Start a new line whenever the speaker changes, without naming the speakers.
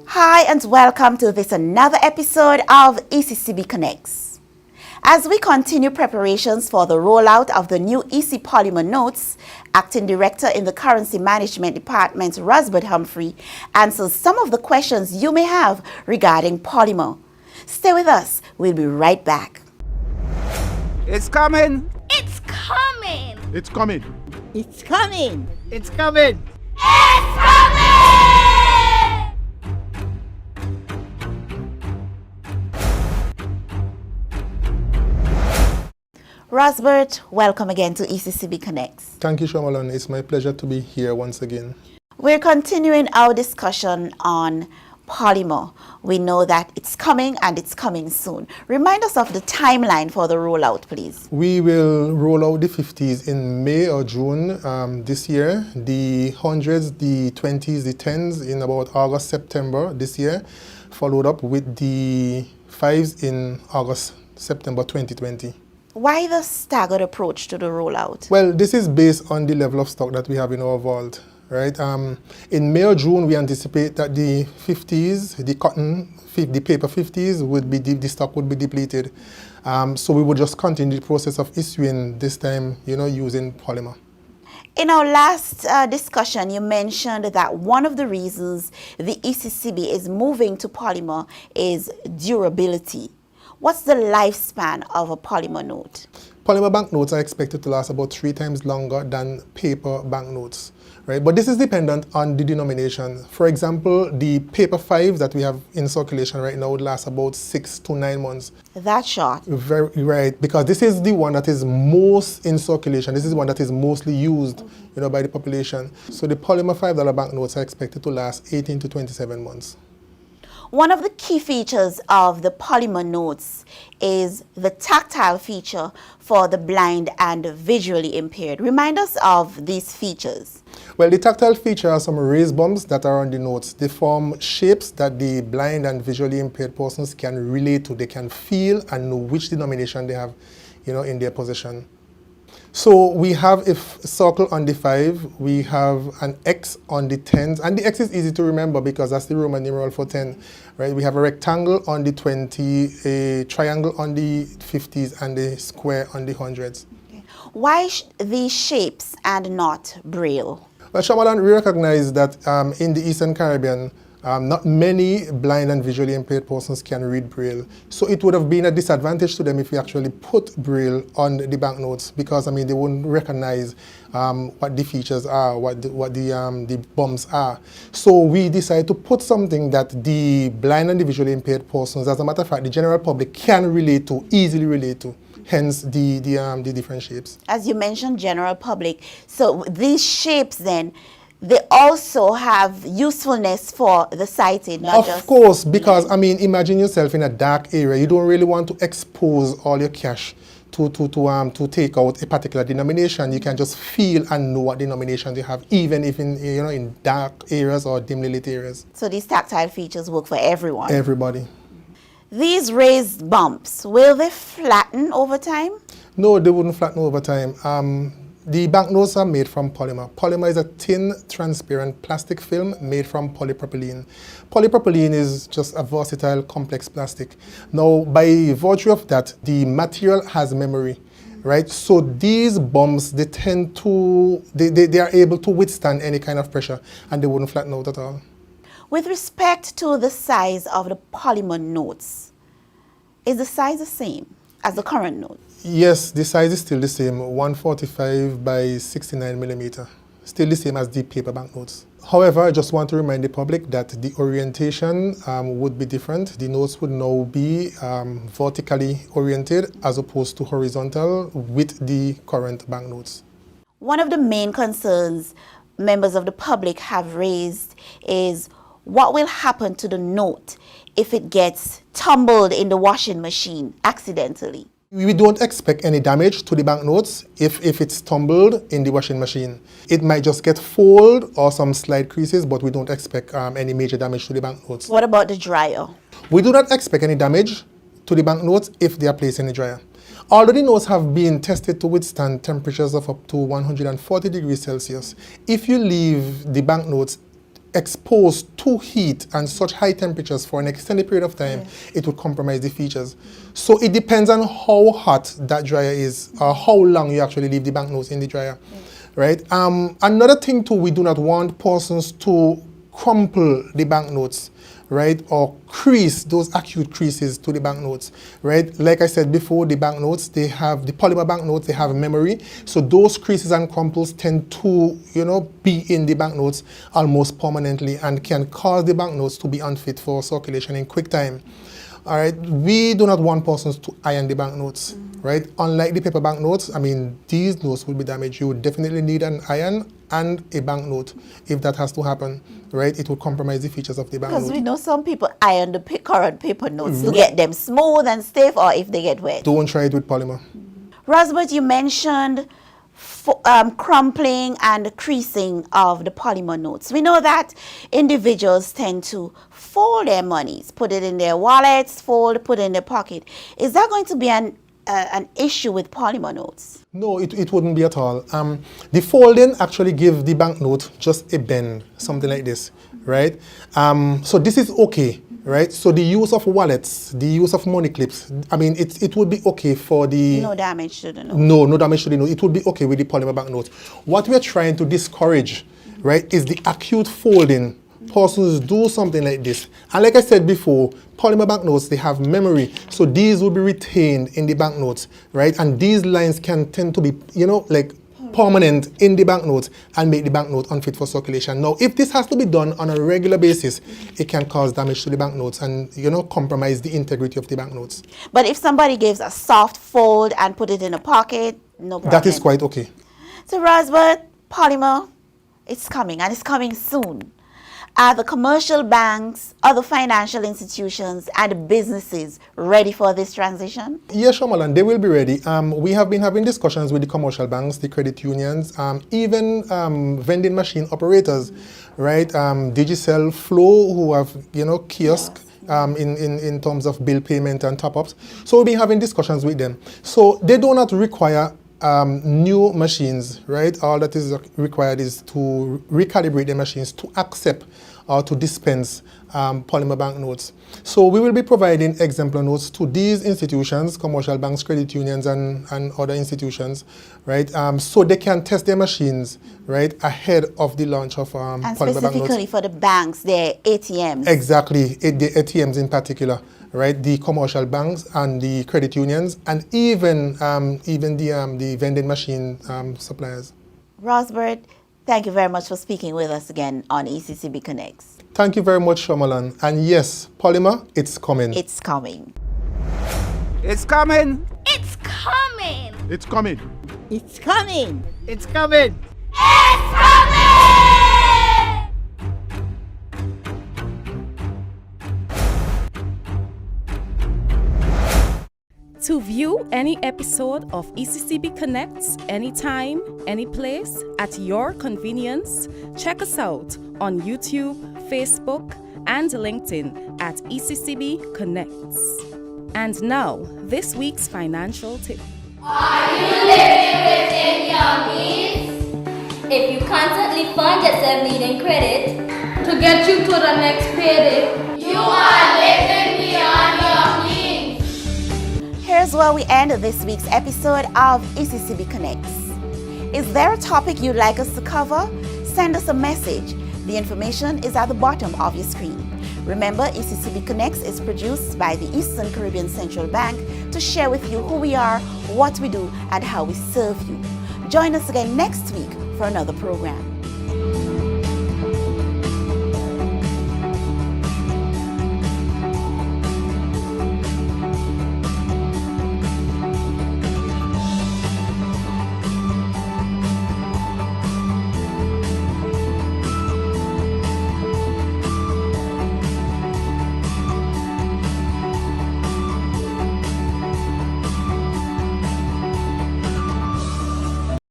Hi and welcome to this another episode of ECCB Connects. As we continue preparations for the rollout of the new EC Polymer notes, Acting Director in the Currency Management Department, Rosbert Humphrey, answers some of the questions you may have regarding Polymer. Stay with us, we'll be right back.
It's coming!
It's coming!
It's coming.
It's coming!
It's coming!
It's coming!
Rosbert, welcome again to ECCB Connects.
Thank you, Shamalan. It's my pleasure to be here once again.
We're continuing our discussion on Polymer. We know that it's coming and it's coming soon. Remind us of the timeline for the rollout, please.
We will roll out the 50s in May or June this year, the 100s, the 20s, the 10s in about August, September this year, followed up with the 5s in August, September 2020.
Why the staggered approach to the rollout?
Well, this is based on the level of stock that we have in our vault, right? In May or June, we anticipate that the 50s, the paper 50s, the stock would be depleted. So we would just continue the process of issuing this time, using Polymer.
In our last discussion, you mentioned that one of the reasons the ECCB is moving to Polymer is durability. What's the lifespan of a Polymer note?
Polymer banknotes are expected to last about 3 times longer than paper banknotes, right? But this is dependent on the denomination. For example, the paper 5s that we have in circulation right now would last about 6 to 9 months.
That short.
Very right, because this is the one that is most in circulation. This is one that is mostly used, by the population. So the Polymer $5 banknotes are expected to last 18 to 27 months.
One of the key features of the Polymer notes is the tactile feature for the blind and visually impaired. Remind us of these features.
Well, the tactile feature are some raised bumps that are on the notes. They form shapes that the blind and visually impaired persons can relate to. They can feel and know which denomination they have, in their possession. So we have a circle on the 5, we have an X on the 10s, and the X is easy to remember because that's the Roman numeral for 10, right? We have a rectangle on the 20, a triangle on the 50s, and a square on the 100s.
Okay. Why these shapes and not Braille?
Well, Shamalan, we recognize that in the Eastern Caribbean, not many blind and visually impaired persons can read Braille. So it would have been a disadvantage to them if we actually put Braille on the banknotes because, they wouldn't recognize what the features are, what the bumps are. So we decided to put something that the blind and the visually impaired persons, as a matter of fact, the general public can relate to, easily relate to. Hence the different shapes. As
you mentioned, general public. So these shapes then, they also have usefulness for the sighted, not just...
Of course, because, imagine yourself in a dark area. You don't really want to expose all your cash to take out a particular denomination. You can just feel and know what denomination you have, even if in dark areas or dimly lit areas.
So these tactile features work for everyone?
Everybody.
These raised bumps, will they flatten over time?
No, they wouldn't flatten over time. The banknotes are made from polymer. Polymer is a thin, transparent plastic film made from polypropylene. Polypropylene is just a versatile, complex plastic. Now, by virtue of that, the material has memory, right? So these bumps, they are able to withstand any kind of pressure, and they wouldn't flatten out at all.
With respect to the size of the Polymer notes, is the size the same as the current note?
Yes, the size is still the same, 145 by 69 millimeter. Still the same as the paper banknotes. However, I just want to remind the public that the orientation would be different. The notes would now be vertically oriented as opposed to horizontal with the current banknotes.
One of the main concerns members of the public have raised is what will happen to the note if it gets tumbled in the washing machine accidentally?
We don't expect any damage to the banknotes if it's tumbled in the washing machine. It might just get fold or some slight creases, but we don't expect any major damage to the banknotes.
What about the dryer?
We do not expect any damage to the banknotes if they are placed in the dryer. Although the notes have been tested to withstand temperatures of up to 140 degrees Celsius, if you leave the banknotes exposed to heat and such high temperatures for an extended period of time, it would compromise the features. So it depends on how hot that dryer is, or how long you actually leave the banknotes in the dryer, right? Another thing too, we do not want persons to crumple the banknotes, right, or crease those acute creases to the banknotes, right? Like I said before, the banknotes, they have the polymer banknotes, they have memory, so those creases and crumples tend to, be in the banknotes almost permanently and can cause the banknotes to be unfit for circulation in quick time. All right, we do not want persons to iron the banknotes, right? Unlike the paper banknotes, these notes will be damaged. You would definitely need an iron and a banknote if that has to happen, right? It will compromise the features of the banknote.
Because we know some people iron the current paper notes to get them smooth and stiff, or if they get wet.
Don't try it with polymer.
Rosbert, you mentioned crumpling and creasing of the polymer notes. We know that individuals tend to fold their monies, put it in their wallets, put it in their pocket. Is that going to be an issue with polymer notes?
No, it wouldn't be at all. The folding actually gives the banknote just a bend, something like this, right? So this is okay, right? So the use of wallets, the use of money clips, it would be okay for the...
No damage to the note.
No damage to the note. It would be okay with the polymer banknote. What we're trying to discourage, right, is the acute folding. Persons do something like this. And like I said before, polymer banknotes, they have memory. So these will be retained in the banknotes, right? And these lines can tend to be, permanent in the banknote and make the banknote unfit for circulation. Now, if this has to be done on a regular basis, it can cause damage to the banknotes and, compromise the integrity of the banknotes.
But if somebody gives a soft fold and put it in a pocket, no problem.
That is quite okay.
So, Rosbert, polymer, it's coming, and it's coming soon. Are the commercial banks, other financial institutions, and businesses ready for this transition?
Yes, Shomalan, they will be ready. We have been having discussions with the commercial banks, the credit unions, even vending machine operators, right? Digicel, Flow, who have, kiosk. In terms of bill payment and top-ups. So we'll be having discussions with them. So they do not require new machines, right? All that is required is to recalibrate the machines to accept or to dispense polymer banknotes. So we will be providing exemplar notes to these institutions, commercial banks, credit unions, and other institutions, right? So they can test their machines, right, ahead of the launch of polymer banknotes.
And specifically for the banks, their ATMs.
Exactly, the ATMs in particular, right? The commercial banks and the credit unions, and even the vending machine suppliers.
Rosbert, thank you very much for speaking with us again on ECCB Connects.
Thank you very much, Shomalan. And yes, polymer, it's coming.
It's coming.
It's coming.
It's coming.
It's coming.
It's coming.
It's coming.
It's coming.
To view any episode of ECCB Connects anytime, any place, at your convenience, check us out on YouTube, Facebook, and LinkedIn at ECCB Connects. And now, this week's financial tip.
Are you living within your means? If you constantly find yourself needing credit
to get you to the next payday,
you are living beyond your means.
Here's where we end this week's episode of ECCB Connects. Is there a topic you'd like us to cover? Send us a message. The information is at the bottom of your screen. Remember, ECCB Connects is produced by the Eastern Caribbean Central Bank to share with you who we are, what we do, and how we serve you. Join us again next week for another program.